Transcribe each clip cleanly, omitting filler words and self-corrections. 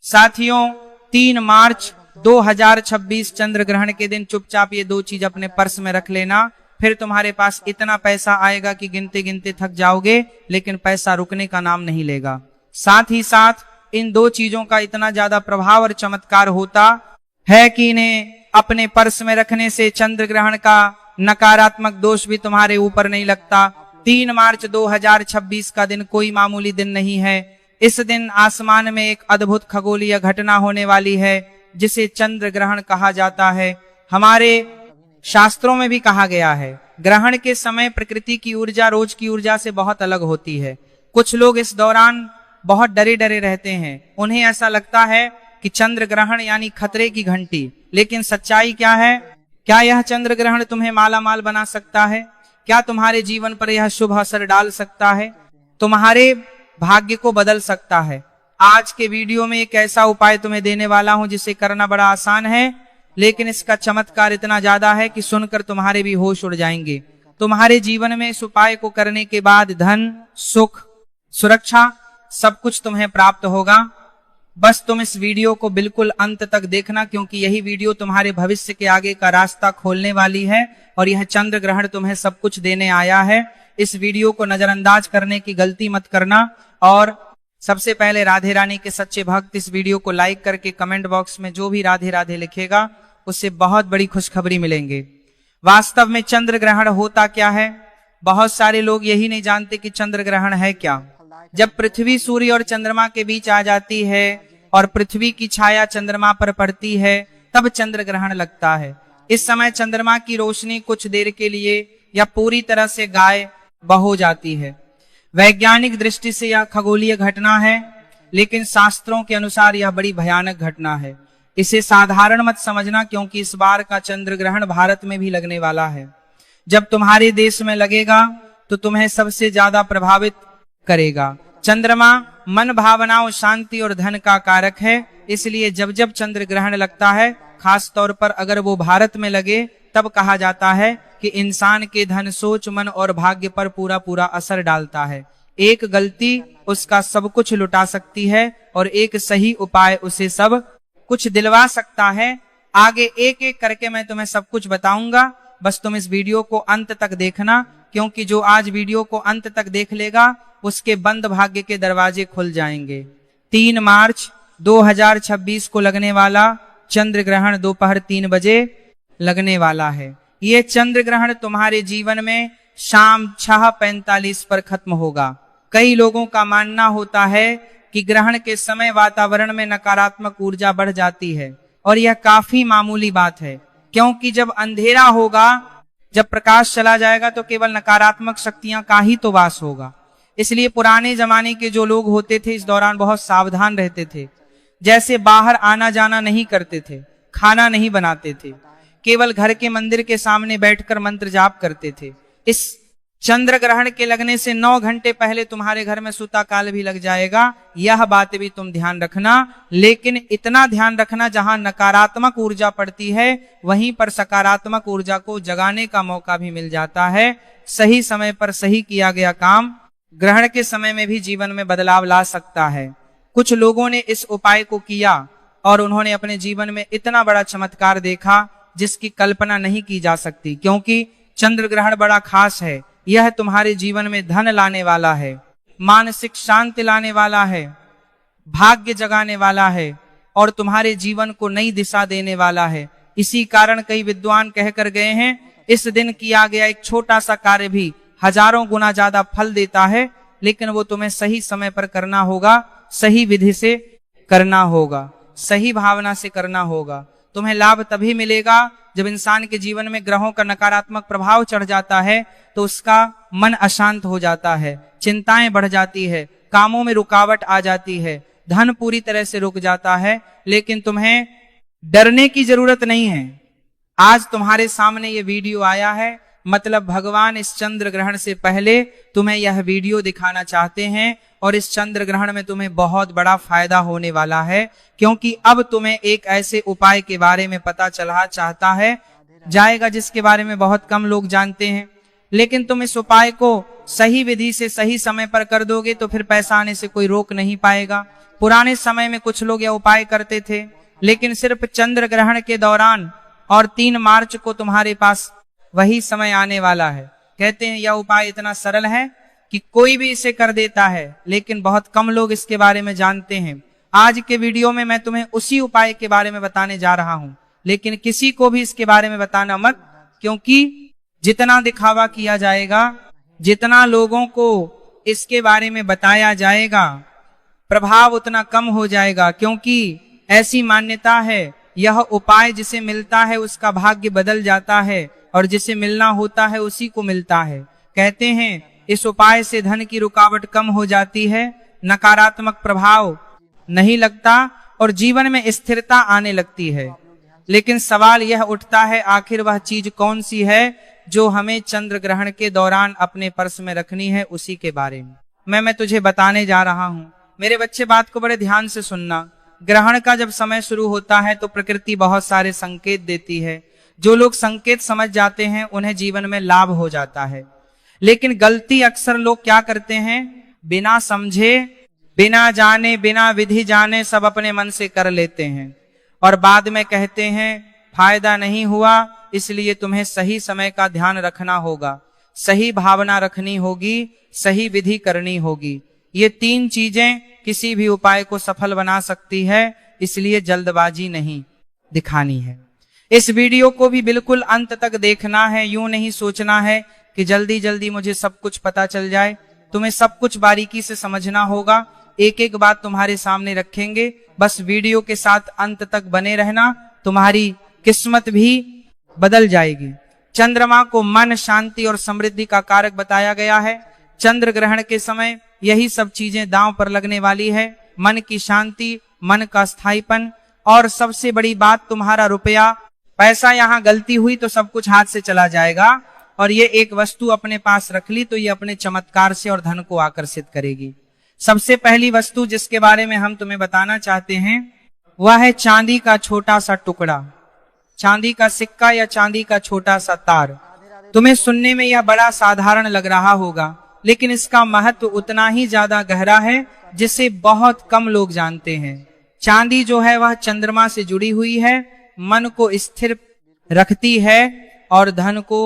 साथियों, 3 मार्च 2026 चंद्र ग्रहण के दिन चुपचाप ये 2 चीज अपने पर्स में रख लेना। फिर तुम्हारे पास इतना पैसा आएगा कि गिनते गिनते थक जाओगे, लेकिन पैसा रुकने का नाम नहीं लेगा। साथ ही साथ इन 2 चीजों का इतना ज्यादा प्रभाव और चमत्कार होता है कि इन्हें अपने पर्स में रखने से चंद्र ग्रहण का नकारात्मक दोष भी तुम्हारे ऊपर नहीं लगता। 3 मार्च 2026 का दिन कोई मामूली दिन नहीं है। इस दिन आसमान में एक अद्भुत खगोलीय घटना होने वाली है, जिसे चंद्र ग्रहण कहा जाता है। हमारे शास्त्रों में भी कहा गया है, ग्रहण के समय प्रकृति की ऊर्जा रोज की ऊर्जा से बहुत अलग होती है। कुछ लोग इस दौरान बहुत डरे डरे रहते हैं। उन्हें ऐसा लगता है कि चंद्र ग्रहण यानी खतरे की घंटी। लेकिन सच्चाई क्या है? क्या यह चंद्र ग्रहण तुम्हें माला माल बना सकता है? क्या तुम्हारे जीवन पर यह शुभ असर डाल सकता है? तुम्हारे भाग्य को बदल सकता है? आज के वीडियो में एक ऐसा उपाय तुम्हें देने वाला हूं जिसे करना बड़ा आसान है, लेकिन इसका चमत्कार इतना ज्यादा है कि सुनकर तुम्हारे भी होश उड़ जाएंगे। तुम्हारे जीवन में इस उपाय को करने के बाद धन, सुख, सुरक्षा सब कुछ तुम्हें प्राप्त होगा। बस तुम इस वीडियो को बिल्कुल अंत तक देखना, क्योंकि यही वीडियो तुम्हारे भविष्य के आगे का रास्ता खोलने वाली है और यह चंद्र ग्रहण तुम्हें सब कुछ देने आया है। इस वीडियो को नजरअंदाज करने की गलती मत करना। और सबसे पहले राधे रानी के सच्चे भक्त इस वीडियो को लाइक करके कमेंट बॉक्स में जो भी राधे राधे लिखेगा उससे बहुत बड़ी खुशखबरी मिलेंगे। वास्तव में चंद्र ग्रहण होता क्या है? बहुत सारे लोग यही नहीं जानते कि चंद्र ग्रहण है क्या। जब पृथ्वी सूर्य और चंद्रमा के बीच आ जाती है और पृथ्वी की छाया चंद्रमा पर पड़ती है, तब चंद्र ग्रहण लगता है। इस समय चंद्रमा की रोशनी कुछ देर के लिए या पूरी तरह से गायब हो जाती है। वैज्ञानिक दृष्टि से यह खगोलीय घटना है, लेकिन शास्त्रों के अनुसार यह बड़ी भयानक घटना है। इसे साधारण मत समझना, क्योंकि इस बार का चंद्र ग्रहण भारत में भी लगने वाला है। जब तुम्हारे देश में लगेगा तो तुम्हें सबसे ज्यादा प्रभावित करेगा। चंद्रमा मन, भावनाओं, शांति और धन का कारक है। इसलिए जब जब चंद्र ग्रहण लगता है, खास तौर पर अगर वो भारत में लगे, तब कहा जाता है कि इंसान के धन, सोच, मन और भाग्य पर पूरा पूरा असर डालता है। एक गलती उसका सब कुछ लुटा सकती है और एक सही उपाय उसे सब कुछ दिलवा सकता है। आगे एक एक करके मैं तुम्हें सब कुछ बताऊंगा। बस तुम इस वीडियो को अंत तक देखना, क्योंकि जो आज वीडियो को अंत तक देख लेगा उसके बंद भाग्य के दरवाजे खुल जाएंगे। 3 मार्च 2026 को लगने वाला चंद्र ग्रहण दोपहर 3 बजे लगने वाला है। ये चंद्र ग्रहण तुम्हारे जीवन में शाम 6:45 पर खत्म होगा। कई लोगों का मानना होता है कि ग्रहण के समय वातावरण में नकारात्मक ऊर्जा बढ़ जाती है, और यह काफी मामूली बात है, क्योंकि जब अंधेरा होगा, जब प्रकाश चला जाएगा, तो केवल नकारात्मक शक्तियां का ही तो वास होगा। इसलिए पुराने जमाने के जो लोग होते थे इस दौरान बहुत सावधान रहते थे। जैसे बाहर आना जाना नहीं करते थे, खाना नहीं बनाते थे, केवल घर के मंदिर के सामने बैठकर मंत्र जाप करते थे। इस चंद्र ग्रहण के लगने से 9 घंटे पहले तुम्हारे घर में सूता काल भी लग जाएगा। यह बात भी तुम ध्यान रखना, लेकिन इतना ध्यान रखना, जहां नकारात्मक ऊर्जा पड़ती है वहीं पर सकारात्मक ऊर्जा को जगाने का मौका भी मिल जाता है। सही समय पर सही किया गया काम ग्रहण के समय में भी जीवन में बदलाव ला सकता है। कुछ लोगों ने इस उपाय को किया और उन्होंने अपने जीवन में इतना बड़ा चमत्कार देखा जिसकी कल्पना नहीं की जा सकती, क्योंकि चंद्र ग्रहण बड़ा खास है। यह तुम्हारे जीवन में धन लाने वाला है, मानसिक शांति लाने वाला है, भाग्य जगाने वाला है और तुम्हारे जीवन को नई दिशा देने वाला है। इसी कारण कई विद्वान कहकर गए हैं, इस दिन किया गया एक छोटा सा कार्य भी हजारों गुना ज्यादा फल देता है, लेकिन वो तुम्हें सही समय पर करना होगा, सही विधि से करना होगा, सही भावना से करना होगा। तुम्हें लाभ तभी मिलेगा जब इंसान के जीवन में ग्रहों का नकारात्मक प्रभाव चढ़ जाता है तो उसका मन अशांत हो जाता है, चिंताएं बढ़ जाती है, कामों में रुकावट आ जाती है, धन पूरी तरह से रुक जाता है। लेकिन तुम्हें डरने की जरूरत नहीं है। आज तुम्हारे सामने ये वीडियो आया है, मतलब भगवान इस चंद्र ग्रहण से पहले तुम्हें यह वीडियो दिखाना चाहते हैं, और इस चंद्र ग्रहण में तुम्हें बहुत बड़ा फायदा होने वाला है, क्योंकि अब तुम्हें एक ऐसे उपाय के बारे में पता चला चाहता है जाएगा जिसके बारे में बहुत कम लोग जानते हैं। लेकिन तुम इस उपाय को सही विधि से सही समय पर कर दोगे तो फिर पैसा आने से कोई रोक नहीं पाएगा। पुराने समय में कुछ लोग यह उपाय करते थे, लेकिन सिर्फ चंद्र ग्रहण के दौरान और 3 मार्च को तुम्हारे पास वही समय आने वाला है। कहते हैं यह उपाय इतना सरल है कि कोई भी इसे कर देता है, लेकिन बहुत कम लोग इसके बारे में जानते हैं। आज के वीडियो में मैं तुम्हें उसी उपाय के बारे में बताने जा रहा हूं, लेकिन किसी को भी इसके बारे में बताना मत, क्योंकि जितना दिखावा किया जाएगा, जितना लोगों को इसके बारे में बताया जाएगा, प्रभाव उतना कम हो जाएगा। क्योंकि ऐसी मान्यता है, यह उपाय जिसे मिलता है उसका भाग्य बदल जाता है और जिसे मिलना होता है उसी को मिलता है। कहते हैं इस उपाय से धन की रुकावट कम हो जाती है, नकारात्मक प्रभाव नहीं लगता और जीवन में स्थिरता आने लगती है। लेकिन सवाल यह उठता है, आखिर वह चीज कौन सी है जो हमें चंद्र ग्रहण के दौरान अपने पर्स में रखनी है, उसी के बारे में मैं तुझे बताने जा रहा हूं। मेरे बच्चे बात को बड़े ध्यान से सुनना। ग्रहण का जब समय शुरू होता है तो प्रकृति बहुत सारे संकेत देती है। जो लोग संकेत समझ जाते हैं उन्हें जीवन में लाभ हो जाता है, लेकिन गलती अक्सर लोग क्या करते हैं, बिना समझे, बिना जाने, बिना विधि जाने सब अपने मन से कर लेते हैं और बाद में कहते हैं फायदा नहीं हुआ। इसलिए तुम्हें सही समय का ध्यान रखना होगा, सही भावना रखनी होगी, सही विधि करनी होगी। ये 3 चीजें किसी भी उपाय को सफल बना सकती है, इसलिए जल्दबाजी नहीं दिखानी है। इस वीडियो को भी बिल्कुल अंत तक देखना है। यूं नहीं सोचना है कि जल्दी जल्दी मुझे सब कुछ पता चल जाए। तुम्हें सब कुछ बारीकी से समझना होगा। एक एक बात तुम्हारे सामने रखेंगे, बस वीडियो के साथ अंत तक बने रहना, तुम्हारी किस्मत भी बदल जाएगी। चंद्रमा को मन, शांति और समृद्धि का कारक बताया गया है। चंद्र ग्रहण के समय यही सब चीजें दांव पर लगने वाली है। मन की शांति, मन का स्थायीपन और सबसे बड़ी बात तुम्हारा रुपया पैसा। यहाँ गलती हुई तो सब कुछ हाथ से चला जाएगा और ये एक वस्तु अपने पास रख ली तो ये अपने चमत्कार से और धन को आकर्षित करेगी। सबसे पहली वस्तु जिसके बारे में हम तुम्हें बताना चाहते हैं वह है चांदी का छोटा सा टुकड़ा, चांदी का सिक्का या चांदी का छोटा सा तार। तुम्हें सुनने में यह बड़ा साधारण लग रहा होगा, लेकिन इसका महत्व उतना ही ज्यादा गहरा है जिसे बहुत कम लोग जानते हैं। चांदी जो है वह चंद्रमा से जुड़ी हुई है, मन को स्थिर रखती है और धन को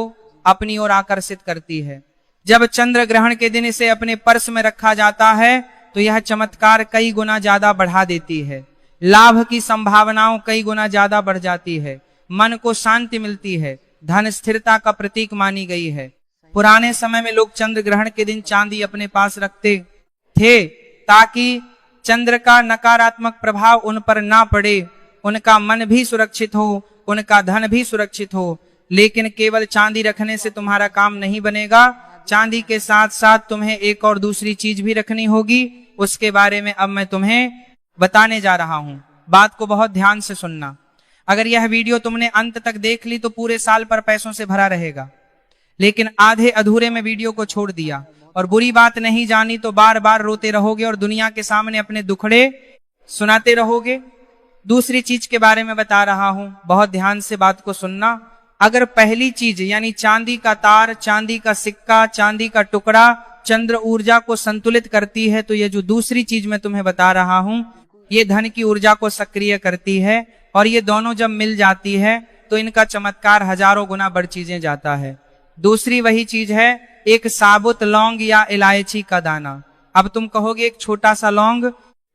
अपनी ओर आकर्षित करती है। जब चंद्र ग्रहण के दिन इसे अपने पर्स में रखा जाता है तो यह चमत्कार कई गुना ज्यादा बढ़ा देती है। लाभ की संभावनाओं कई गुना ज्यादा बढ़ जाती है, मन को शांति मिलती है, धन स्थिरता का प्रतीक मानी गई है। पुराने समय में लोग चंद्र ग्रहण के दिन चांदी अपने पास रखते थे ताकि चंद्र का नकारात्मक प्रभाव उन पर ना पड़े, उनका मन भी सुरक्षित हो, उनका धन भी सुरक्षित हो। लेकिन केवल चांदी रखने से तुम्हारा काम नहीं बनेगा। चांदी के साथ साथ तुम्हें एक और दूसरी चीज भी रखनी होगी, उसके बारे में अब मैं तुम्हें बताने जा रहा हूं। बात को बहुत ध्यान से सुनना। अगर यह वीडियो तुमने अंत तक देख ली तो पूरे साल पर पैसों से भरा रहेगा, लेकिन आधे अधूरे में वीडियो को छोड़ दिया और बुरी बात नहीं जानी तो बार बार रोते रहोगे और दुनिया के सामने अपने दुखड़े सुनाते रहोगे। दूसरी चीज के बारे में बता रहा हूं, बहुत ध्यान से बात को सुनना। अगर पहली चीज यानी चांदी का तार, चांदी का सिक्का, चांदी का टुकड़ा चंद्र ऊर्जा को संतुलित करती है, तो ये जो दूसरी चीज मैं तुम्हें बता रहा हूं ये धन की ऊर्जा को सक्रिय करती है और ये दोनों जब मिल जाती है तो इनका चमत्कार हजारों गुना बढ़ चीजें जाता है। दूसरी वही चीज है एक साबुत लौंग या इलायची का दाना। अब तुम कहोगे एक छोटा सा लौंग,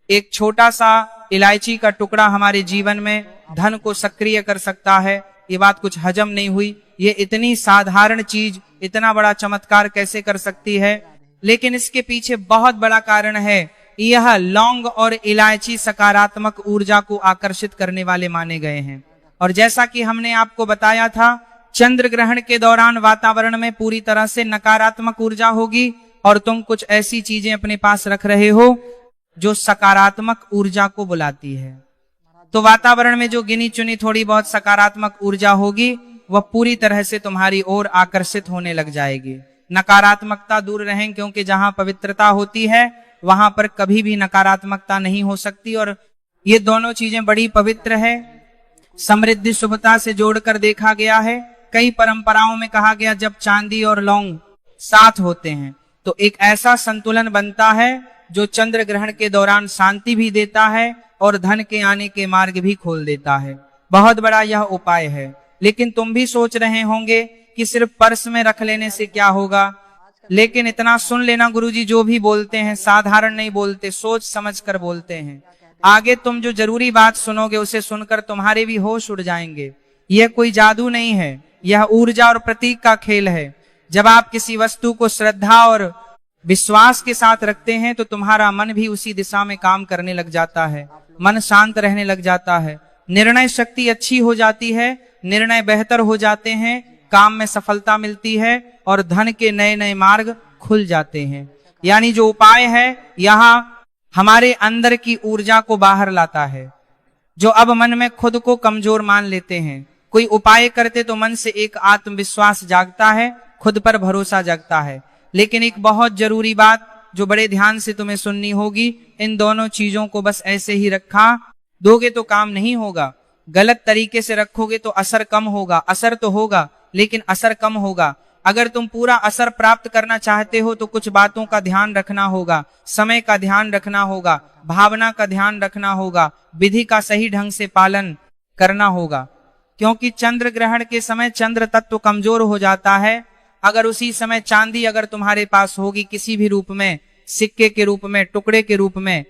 एक छोटा सा इलायची का टुकड़ा हमारे जीवन में धन को सक्रिय कर सकता है, ये बात कुछ हजम नहीं हुई। ये इतनी साधारण चीज इतना बड़ा चमत्कार कैसे कर सकती है? लेकिन इसके पीछे बहुत बड़ा कारण है। यह लौंग और इलायची सकारात्मक ऊर्जा को आकर्षित करने वाले माने गए हैं। और जैसा कि हमने आपको बताया था, चंद्र ग्रहण के दौरान वातावरण में पूरी तरह से नकारात्मक ऊर्जा होगी और तुम कुछ ऐसी चीजें अपने पास रख रहे हो जो सकारात्मक ऊर्जा को बुलाती है। तो वातावरण में जो गिनी चुनी थोड़ी बहुत सकारात्मक ऊर्जा होगी वह पूरी तरह से तुम्हारी ओर आकर्षित होने लग जाएगी। नकारात्मकता दूर रहें, क्योंकि जहां पवित्रता होती है वहां पर कभी भी नकारात्मकता नहीं हो सकती। और ये दोनों चीजें बड़ी पवित्र है, समृद्धि शुभता से जोड़कर देखा गया है। कई परंपराओं में कहा गया जब चांदी और लौंग साथ होते हैं तो एक ऐसा संतुलन बनता है जो चंद्र ग्रहण के दौरान शांति भी देता है और धन के आने के मार्ग भी खोल देता है। बहुत बड़ा यह उपाय है। लेकिन तुम भी सोच रहे होंगे कि सिर्फ पर्स में रख लेने से क्या होगा, लेकिन इतना सुन लेना, गुरुजी जो भी बोलते हैं साधारण नहीं बोलते, सोच समझ कर बोलते हैं। आगे तुम जो जरूरी बात सुनोगे उसे सुनकर तुम्हारे भी होश उड़ जाएंगे। यह कोई जादू नहीं है, यह ऊर्जा और प्रतीक का खेल है। जब आप किसी वस्तु को श्रद्धा और विश्वास के साथ रखते हैं तो तुम्हारा मन भी उसी दिशा में काम करने लग जाता है, मन शांत रहने लग जाता है, निर्णय शक्ति अच्छी हो जाती है, निर्णय बेहतर हो जाते हैं, काम में सफलता मिलती है और धन के नए नए मार्ग खुल जाते हैं। यानी जो उपाय है यहाँ हमारे अंदर की ऊर्जा को बाहर लाता है। जो अब मन में खुद को कमजोर मान लेते हैं, कोई उपाय करते तो मन से एक आत्मविश्वास जागता है, खुद पर भरोसा जगता है। लेकिन एक बहुत जरूरी बात जो बड़े ध्यान से तुम्हें सुननी होगी, इन दोनों चीजों को बस ऐसे ही रखा दोगे तो काम नहीं होगा। गलत तरीके से रखोगे तो असर कम होगा, असर तो होगा लेकिन असर कम होगा। अगर तुम पूरा असर प्राप्त करना चाहते हो तो कुछ बातों का ध्यान रखना होगा, समय का ध्यान रखना होगा, भावना का ध्यान रखना होगा, विधि का सही ढंग से पालन करना होगा। क्योंकि चंद्र ग्रहण के समय चंद्र तत्व कमजोर हो जाता है। अगर उसी समय चांदी अगर तुम्हारे पास होगी किसी भी रूप में, सिक्के के रूप में, टुकड़े के रूप में,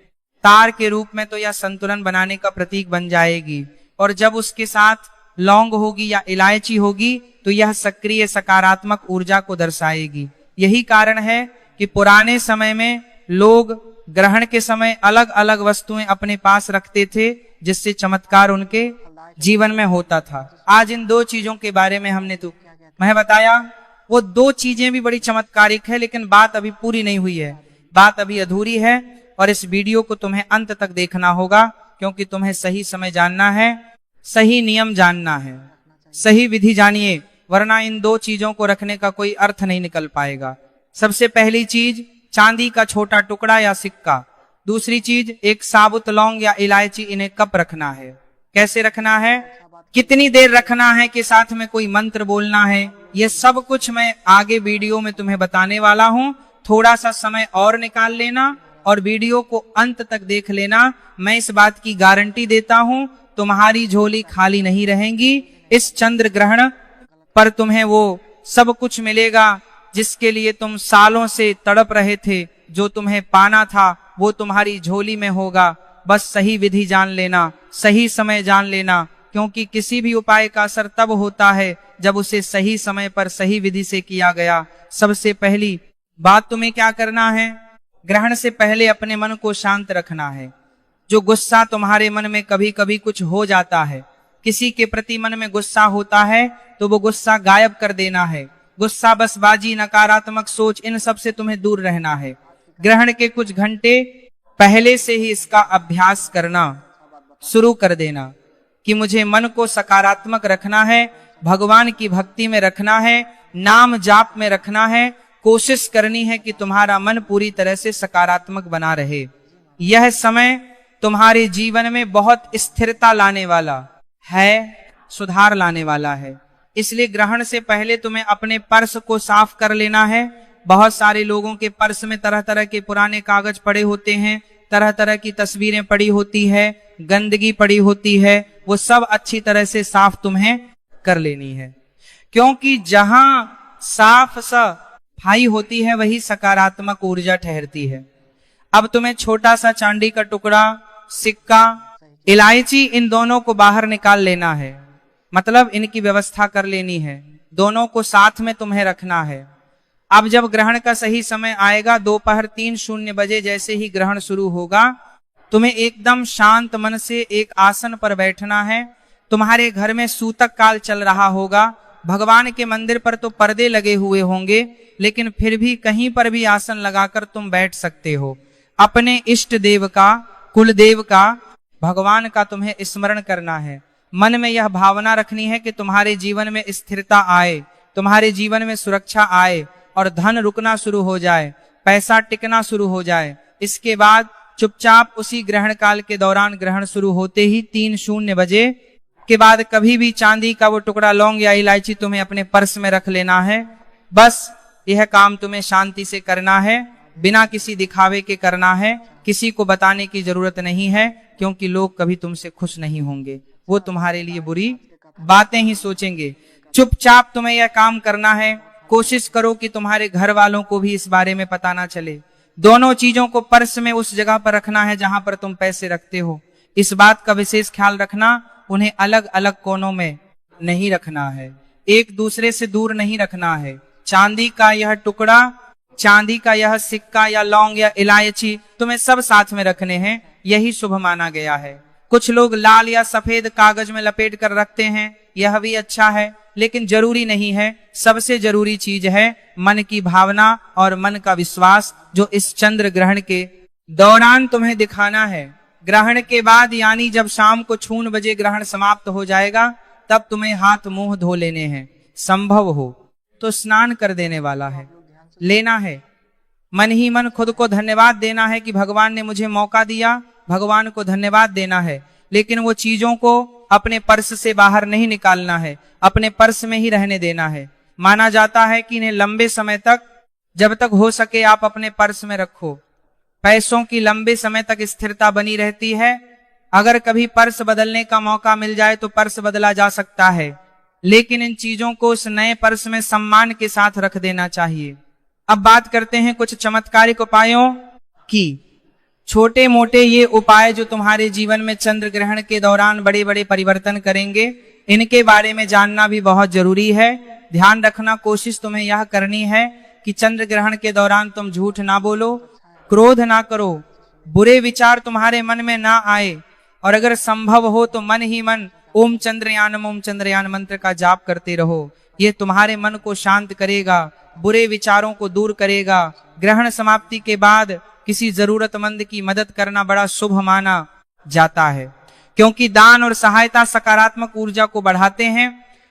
तार के रूप में, तो यह संतुलन बनाने का प्रतीक बन जाएगी। और जब उसके साथ लौंग होगी या इलायची होगी तो यह सक्रिय सकारात्मक ऊर्जा को दर्शाएगी। यही कारण है कि पुराने समय में लोग ग्रहण के समय अलग अलग वस्तुएं अपने पास रखते थे जिससे चमत्कार उनके जीवन में होता था। आज इन दो चीजों के बारे में मैं बताया, वो दो चीजें भी बड़ी चमत्कारिक है, लेकिन बात अभी पूरी नहीं हुई है, बात अभी अधूरी है। और इस वीडियो को तुम्हें अंत तक देखना होगा क्योंकि तुम्हें सही समय जानना है, सही नियम जानना है, सही विधि जानिए, वरना इन दो चीजों को रखने का कोई अर्थ नहीं निकल पाएगा। सबसे पहली चीज चांदी का छोटा टुकड़ा या सिक्का, दूसरी चीज एक साबुत लौंग या इलायची, इन्हें कब रखना है, कैसे रखना है, कितनी देर रखना है, कि साथ में कोई मंत्र बोलना है, ये सब कुछ मैं आगे वीडियो में तुम्हें बताने वाला हूं। थोड़ा सा समय और निकाल लेना और वीडियो को अंत तक देख लेना। मैं इस बात की गारंटी देता हूं तुम्हारी झोली खाली नहीं रहेगी। इस चंद्र ग्रहण पर तुम्हें वो सब कुछ मिलेगा जिसके लिए तुम सालों से तड़प रहे थे, जो तुम्हें पाना था वो तुम्हारी झोली में होगा। बस सही विधि जान लेना, सही समय जान लेना, क्योंकि किसी भी उपाय का असर तब होता है जब उसे सही समय पर सही विधि से किया गया। सबसे पहली बात तुम्हें क्या करना है, ग्रहण से पहले अपने मन को शांत रखना है। जो गुस्सा तुम्हारे मन में कभी कभी कुछ हो जाता है, किसी के प्रति मन में गुस्सा होता है तो वो गुस्सा गायब कर देना है। गुस्सा, बसबाजी, नकारात्मक सोच, इन सब से तुम्हें दूर रहना है। ग्रहण के कुछ घंटे पहले से ही इसका अभ्यास करना शुरू कर देना कि मुझे मन को सकारात्मक रखना है, भगवान की भक्ति में रखना है, नाम जाप में रखना है। कोशिश करनी है कि तुम्हारा मन पूरी तरह से सकारात्मक बना रहे। यह समय तुम्हारे जीवन में बहुत स्थिरता लाने वाला है, सुधार लाने वाला है। इसलिए ग्रहण से पहले तुम्हें अपने पर्स को साफ कर लेना है। बहुत सारे लोगों के पर्स में तरह तरह के पुराने कागज पड़े होते हैं, तरह तरह की तस्वीरें पड़ी होती है, गंदगी पड़ी होती है, वो सब अच्छी तरह से साफ तुम्हें कर लेनी है। क्योंकि जहां साफ सफाई होती है वही सकारात्मक ऊर्जा ठहरती है। अब तुम्हें छोटा सा चांदी का टुकड़ा, सिक्का, इलायची, इन दोनों को बाहर निकाल लेना है, मतलब इनकी व्यवस्था कर लेनी है। दोनों को साथ में तुम्हें रखना है। अब जब ग्रहण का सही समय आएगा, दोपहर 3:00 बजे जैसे ही ग्रहण शुरू होगा, तुम्हें एकदम शांत मन से एक आसन पर बैठना है। तुम्हारे घर में सूतक काल चल रहा होगा। भगवान के मंदिर पर तो पर्दे लगे हुए होंगे, लेकिन फिर भी कहीं पर भी आसन लगाकर तुम बैठ सकते हो। अपने इष्ट देव का, कुल देव का, भगवान का तुम्हें स्मरण करना है। मन में यह भावना रखनी है कि तुम्हारे जीवन में स्थिरता आए, तुम्हारे जीवन में सुरक्षा आए और धन रुकना शुरू हो जाए, पैसा टिकना शुरू हो जाए। इसके बाद चुपचाप उसी ग्रहण काल के दौरान, ग्रहण शुरू होते ही 3:00 बजे के बाद कभी भी चांदी का वो टुकड़ा लौंग या इलायची तुम्हें अपने पर्स में रख लेना है। बस यह काम तुम्हें शांति से करना है, बिना किसी दिखावे के करना है। किसी को बताने की जरूरत नहीं है, क्योंकि लोग कभी तुमसे खुश नहीं होंगे, वो तुम्हारे लिए बुरी बातें ही सोचेंगे। चुपचाप तुम्हें यह काम करना है। कोशिश करो कि तुम्हारे घर वालों को भी इस बारे में पता ना चले। दोनों चीजों को पर्स में उस जगह पर रखना है जहां पर तुम पैसे रखते हो। इस बात का विशेष ख्याल रखना, उन्हें अलग अलग कोनों में नहीं रखना है, एक दूसरे से दूर नहीं रखना है। चांदी का यह टुकड़ा, चांदी का यह सिक्का या लौंग या इलायची तुम्हें सब साथ में रखने हैं, यही शुभ माना गया है। कुछ लोग लाल या सफेद कागज में लपेट कर रखते हैं, यह भी अच्छा है, लेकिन जरूरी नहीं है। सबसे जरूरी चीज है मन की भावना और मन का विश्वास, जो इस चंद्र ग्रहण के दौरान तुम्हें दिखाना है। ग्रहण के बाद यानी जब शाम को 6 बजे ग्रहण समाप्त हो जाएगा, तब तुम्हें हाथ मुंह धो लेने हैं। संभव हो तो स्नान कर देने वाला है, लेना है। मन ही मन खुद को धन्यवाद देना है कि भगवान ने मुझे मौका दिया, भगवान को धन्यवाद देना है। लेकिन वो चीजों को अपने पर्स से बाहर नहीं निकालना है, अपने पर्स में ही रहने देना है। माना जाता है कि इन्हें लंबे समय तक, जब तक हो सके आप अपने पर्स में रखो। पैसों की लंबे समय तक स्थिरता बनी रहती है। अगर कभी पर्स बदलने का मौका मिल जाए तो पर्स बदला जा सकता है, लेकिन इन चीजों को उस नए पर्स में सम्मान के साथ रख देना चाहिए। अब बात करते हैं कुछ चमत्कारिक उपायों की। छोटे मोटे ये उपाय जो तुम्हारे जीवन में चंद्र ग्रहण के दौरान बड़े बड़े परिवर्तन करेंगे, इनके बारे में जानना भी बहुत जरूरी है। ध्यान रखना, कोशिश तुम्हें यह करनी है कि चंद्र ग्रहण के दौरान तुम झूठ ना बोलो, क्रोध ना करो, बुरे विचार तुम्हारे मन में ना आए, और अगर संभव हो तो मन ही मन ओम चंद्रयान मंत्र का जाप करते रहो। ये तुम्हारे मन को शांत करेगा, बुरे विचारों को दूर करेगा। ग्रहण समाप्ति के बाद किसी जरूरतमंद की मदद करना बड़ा शुभ माना जाता है, क्योंकि दान और सहायता सकारात्मक ऊर्जा को बढ़ाते हैं।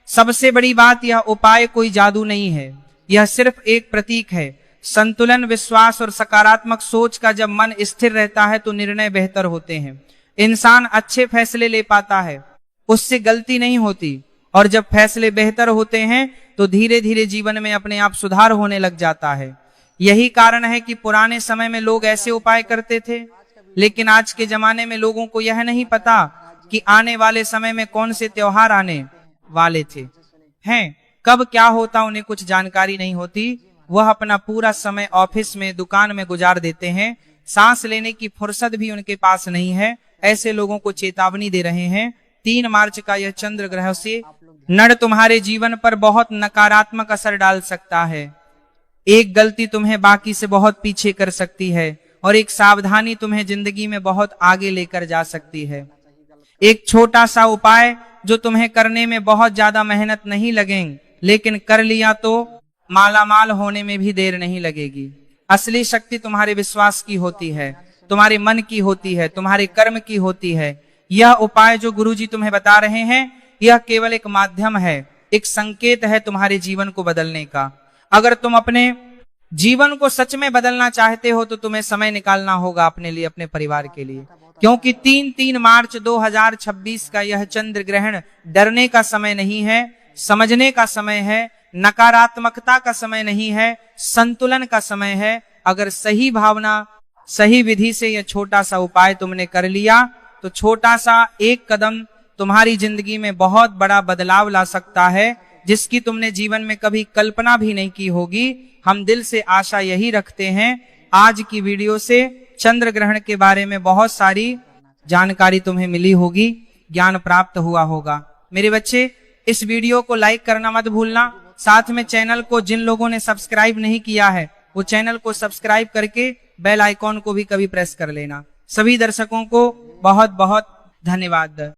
सबसे बड़ी बात, यह उपाय कोई जादू नहीं है, यह सिर्फ एक प्रतीक है। संतुलन, विश्वास और सकारात्मक सोच का जब मन स्थिर रहता है तो निर्णय बेहतर होते हैं। इंसान अच्छे फैसले ले पाता है, उससे गलती नहीं होती, और जब फैसले बेहतर होते हैं तो धीरे धीरे जीवन में अपने आप सुधार होने लग जाता है। यही कारण है कि पुराने समय में लोग ऐसे उपाय करते थे, लेकिन आज के जमाने में लोगों को यह नहीं पता कि आने वाले समय में कौन से त्योहार आने वाले थे हैं, कब क्या होता उन्हें कुछ जानकारी नहीं होती। वह अपना पूरा समय ऑफिस में, दुकान में गुजार देते हैं, सांस लेने की फुर्सत भी उनके पास नहीं है। ऐसे लोगों को चेतावनी दे रहे हैं। 3 मार्च का यह चंद्र ग्रह से नड़ तुम्हारे जीवन पर बहुत नकारात्मक असर डाल सकता है। एक गलती तुम्हें बाकी से बहुत पीछे कर सकती है, और एक सावधानी तुम्हें जिंदगी में बहुत आगे लेकर जा सकती है। एक छोटा सा उपाय जो तुम्हें करने में बहुत ज्यादा मेहनत नहीं लगेगी, लेकिन कर लिया तो मालामाल होने में भी देर नहीं लगेगी। असली शक्ति तुम्हारे विश्वास की होती है, तुम्हारे मन की होती है, तुम्हारे कर्म की होती है। यह उपाय जो गुरुजी तुम्हें बता रहे हैं, यह केवल एक माध्यम है, एक संकेत है तुम्हारे जीवन को बदलने का। अगर तुम अपने जीवन को सच में बदलना चाहते हो तो तुम्हें समय निकालना होगा अपने लिए, अपने परिवार के लिए, क्योंकि 3 मार्च 2026 का यह चंद्र ग्रहण डरने का समय नहीं है, समझने का समय है, नकारात्मकता का समय नहीं है, संतुलन का समय है। अगर सही भावना, सही विधि से यह छोटा सा उपाय तुमने कर लिया तो छोटा सा एक कदम तुम्हारी जिंदगी में बहुत बड़ा बदलाव ला सकता है, जिसकी तुमने जीवन में कभी कल्पना भी नहीं की होगी। हम दिल से आशा यही रखते हैं, आज की वीडियो से चंद्र ग्रहण के बारे में बहुत सारी जानकारी तुम्हें मिली होगी, ज्ञान प्राप्त हुआ होगा। मेरे बच्चे, इस वीडियो को लाइक करना मत भूलना। साथ में चैनल को जिन लोगों ने सब्सक्राइब नहीं किया है, वो चैनल को सब्सक्राइब करके बेल आइकॉन को भी कभी प्रेस कर लेना। सभी दर्शकों को बहुत बहुत धन्यवाद।